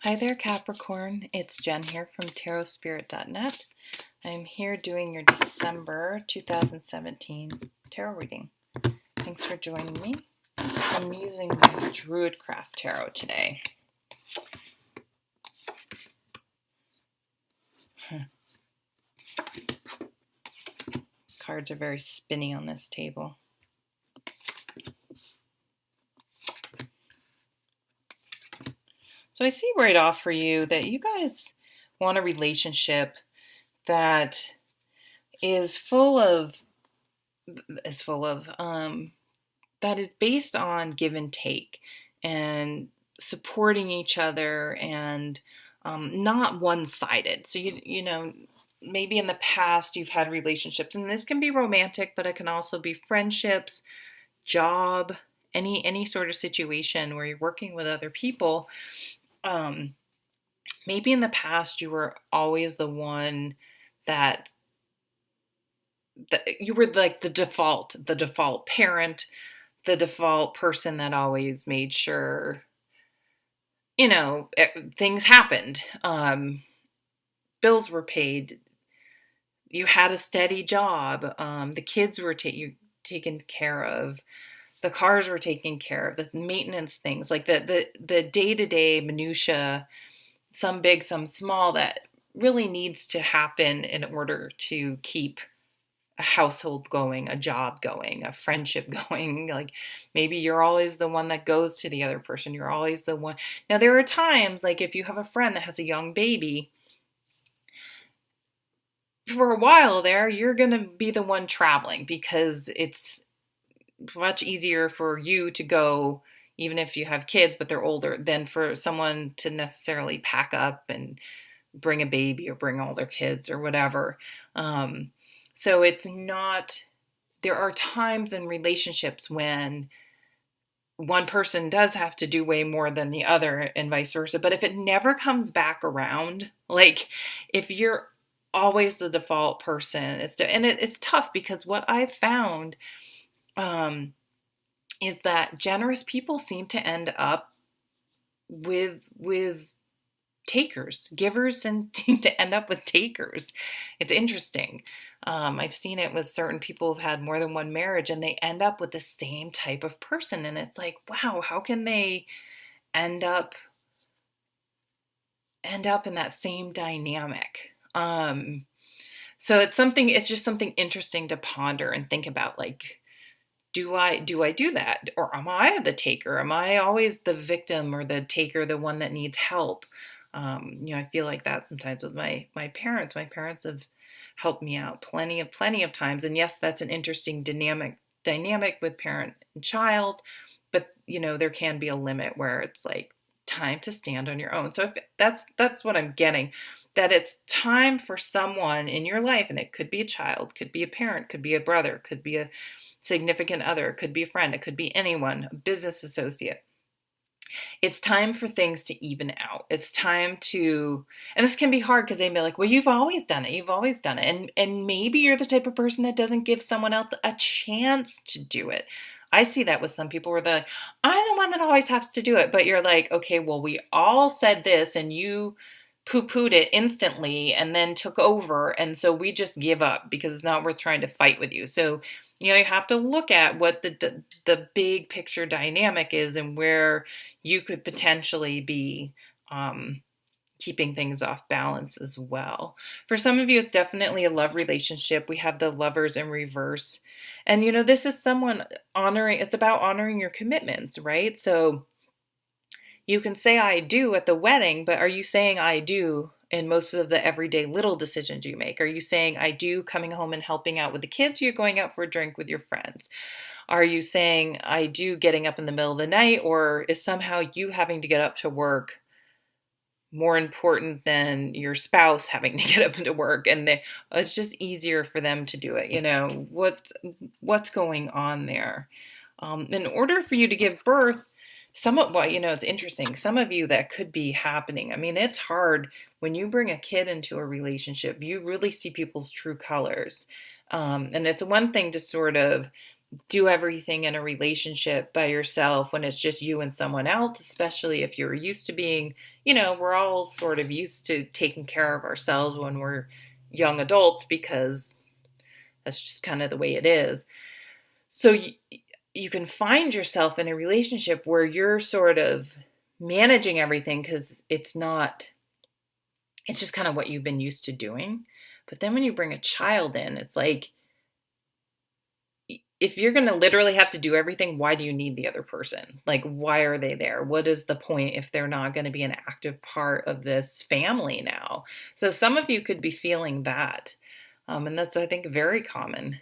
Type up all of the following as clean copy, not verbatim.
Hi there, Capricorn. It's Jen here from tarotspirit.net. I'm here doing your December 2017 tarot reading. Thanks for joining me. I'm using my Druid Craft Tarot today. Cards are very spinny on this table. So I see right off for you that you guys want a relationship that is full of that is based on give and take and supporting each other and not one-sided. So maybe in the past you've had relationships, and this can be romantic, but it can also be friendships, job, any sort of situation where you're working with other people. Maybe in the past you were always the one that you were like the default parent, the default person that always made sure, things happened. Bills were paid. You had a steady job. The kids were taken care of. The cars were taken care of. The maintenance things, like the day-to-day minutia, some big, some small, that really needs to happen in order to keep a household going, a job going, a friendship going. Like maybe you're always the one that goes to the other person. You're always the one. Now there are times, like if you have a friend that has a young baby, for a while there, you're going to be the one traveling because it's much easier for you to go, even if you have kids, but they're older, than for someone to necessarily pack up and bring a baby or bring all their kids or whatever. So it's not, there are times in relationships when one person does have to do way more than the other and vice versa. But if it never comes back around, like if you're always the default person, it's tough, because what I've found is that generous people seem to end up with takers. Givers and seem to end up with takers. It's interesting. I've seen it with certain people who've had more than one marriage, and they end up with the same type of person. And it's like, wow, how can they end up in that same dynamic? So it's just something interesting to ponder and think about. Like, do I do that? Or am I the taker? Am I always the victim or the taker, the one that needs help? I feel like that sometimes with my parents. My parents have helped me out plenty of times. And yes, that's an interesting dynamic with parent and child, but there can be a limit where it's like time to stand on your own. So if that's what I'm getting, that it's time for someone in your life, and it could be a child, could be a parent, could be a brother, could be a significant other, it could be a friend, it could be anyone, a business associate. It's time for things to even out. It's time to, and this can be hard because they may be like, well, you've always done it. You've always done it. And maybe you're the type of person that doesn't give someone else a chance to do it. I see that with some people where they're like, I'm the one that always has to do it. But you're like, okay, well, we all said this and you poo-pooed it instantly and then took over. And so we just give up because it's not worth trying to fight with you. So, you have to look at what the big picture dynamic is and where you could potentially be keeping things off balance as well. For some of you, it's definitely a love relationship. We have the Lovers in reverse. And, this is someone it's about honoring your commitments, right? So you can say I do at the wedding, but are you saying I do in most of the everyday little decisions you make? Are you saying I do coming home and helping out with the kids? Or you're going out for a drink with your friends? Are you saying I do getting up in the middle of the night, or is somehow you having to get up to work more important than your spouse having to get up to work? And it's just easier for them to do it. What's going on there? In order for you to give birth, it's interesting. Some of you, that could be happening. I mean, it's hard when you bring a kid into a relationship. You really see people's true colors. And it's one thing to sort of do everything in a relationship by yourself when it's just you and someone else, especially if you're used to being, we're all sort of used to taking care of ourselves when we're young adults because that's just kind of the way it is. So you can find yourself in a relationship where you're sort of managing everything because it's just kind of what you've been used to doing. But then when you bring a child in, it's like, if you're going to literally have to do everything, why do you need the other person? Like, why are they there? What is the point if they're not going to be an active part of this family now? So some of you could be feeling that. And that's, I think, very common.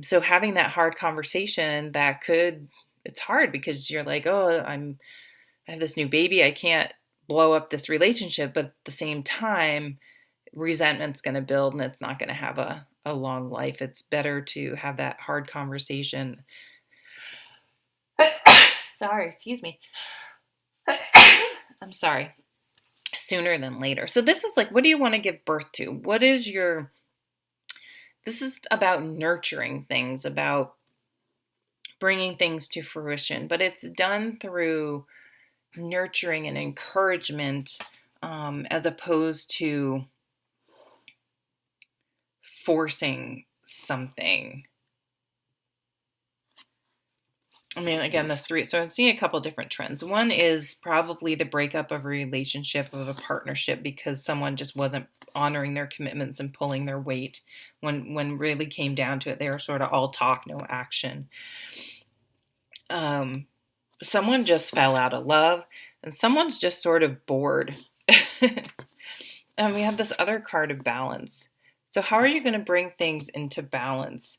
So having that hard conversation it's hard because you're like, oh, I have this new baby. I can't blow up this relationship. But at the same time, resentment's going to build and it's not going to have a long life. It's better to have that hard conversation. Sorry, excuse me. I'm sorry. Sooner than later. So this is like, what do you want to give birth to? This is about nurturing things, about bringing things to fruition, but it's done through nurturing and encouragement, as opposed to forcing something. I mean, again, this 3, so I'm seeing a couple different trends. One is probably the breakup of a relationship, of a partnership, because someone just wasn't honoring their commitments and pulling their weight. When really came down to it, they were sort of all talk, no action. Someone just fell out of love, and someone's just sort of bored. And we have this other card of balance. So how are you going to bring things into balance?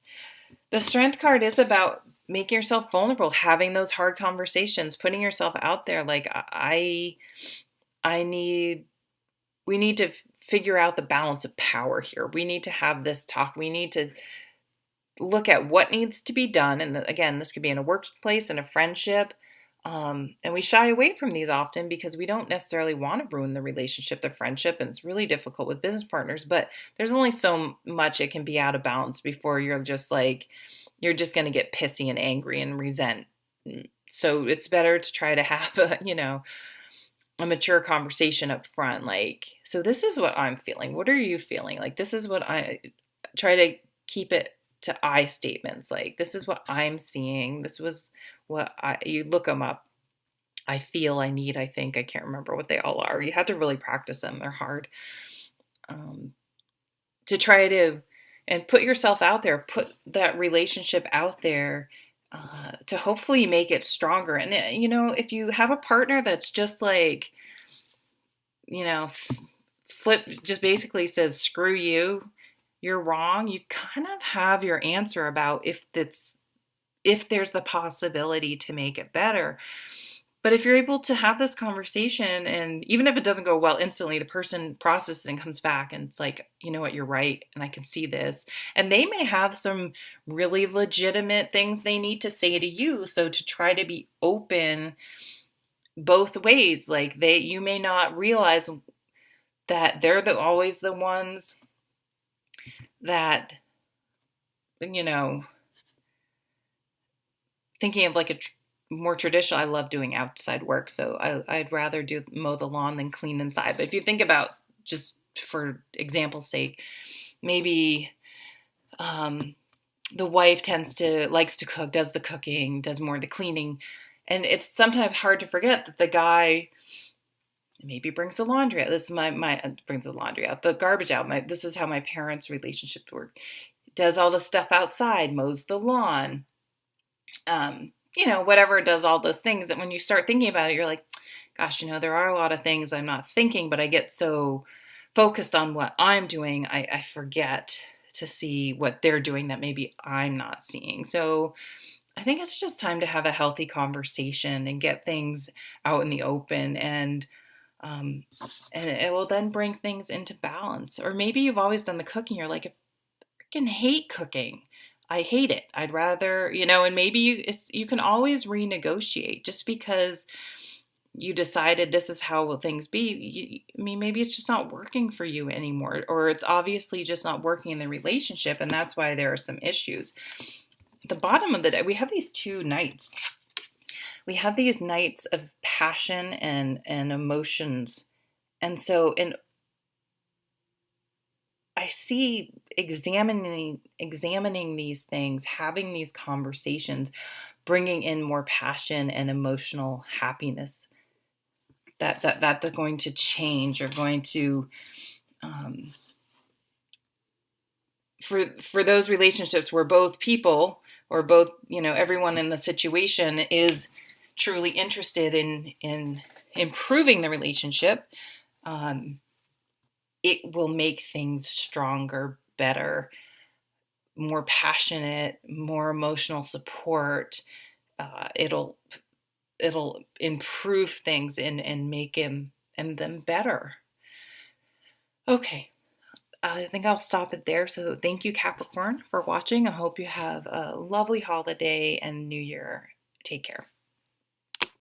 The Strength card is about making yourself vulnerable, having those hard conversations, putting yourself out there. Like, we need to figure out the balance of power here. We need to have this talk. We need to look at what needs to be done. And again, this could be in a workplace, in a friendship. And we shy away from these often because we don't necessarily want to ruin the relationship, the friendship, and it's really difficult with business partners. But there's only so much it can be out of balance before you're just going to get pissy and angry and resent. So it's better to try to have a mature conversation up front. Like, so this is what I'm feeling. What are you feeling? Like, this is what I try to keep it to I statements. Like, this is what I'm seeing. This was what you look them up. I feel, I need, I think, I can't remember what they all are. You have to really practice them. They're hard. To try to, and put yourself out there, put that relationship out there, to hopefully make it stronger. And, if you have a partner that's just like, flip, just basically says, screw you, you're wrong, you kind of have your answer about if there's the possibility to make it better. But if you're able to have this conversation, and even if it doesn't go well instantly, the person processes and comes back and it's like, you know what, you're right, and I can see this. And they may have some really legitimate things they need to say to you. So to try to be open both ways, like you may not realize that they're always the ones that, thinking of like a more traditional, I love doing outside work, so I'd rather mow the lawn than clean inside. But if you think about, just for example's sake, maybe the wife likes to cook, does the cooking, does more of the cleaning, and it's sometimes hard to forget that the guy maybe brings the laundry out. This is brings the laundry out, the garbage out. This is how my parents' relationships work. Does all the stuff outside, mows the lawn. Whatever, does all those things. And when you start thinking about it, you're like, gosh, there are a lot of things I'm not thinking, but I get so focused on what I'm doing, I forget to see what they're doing that maybe I'm not seeing. So I think it's just time to have a healthy conversation and get things out in the open, and it will then bring things into balance. Or maybe you've always done the cooking. You're like, I freaking hate cooking. I hate it. I'd rather, and maybe you can always renegotiate. Just because you decided this is how will things be. Maybe it's just not working for you anymore, or it's obviously just not working in the relationship, and that's why there are some issues. the bottom of the deck, we have these two knights. We have these knights of passion and emotions. And so I see examining these things, having these conversations, bringing in more passion and emotional happiness that's going to change, or going to um, for those relationships where both people, or both, everyone in the situation is truly interested in improving the relationship. um, it will make things stronger, better, more passionate, more emotional support. It'll improve things and make them better. Okay, I think I'll stop it there. So thank you, Capricorn, for watching. I hope you have a lovely holiday and New Year. Take care.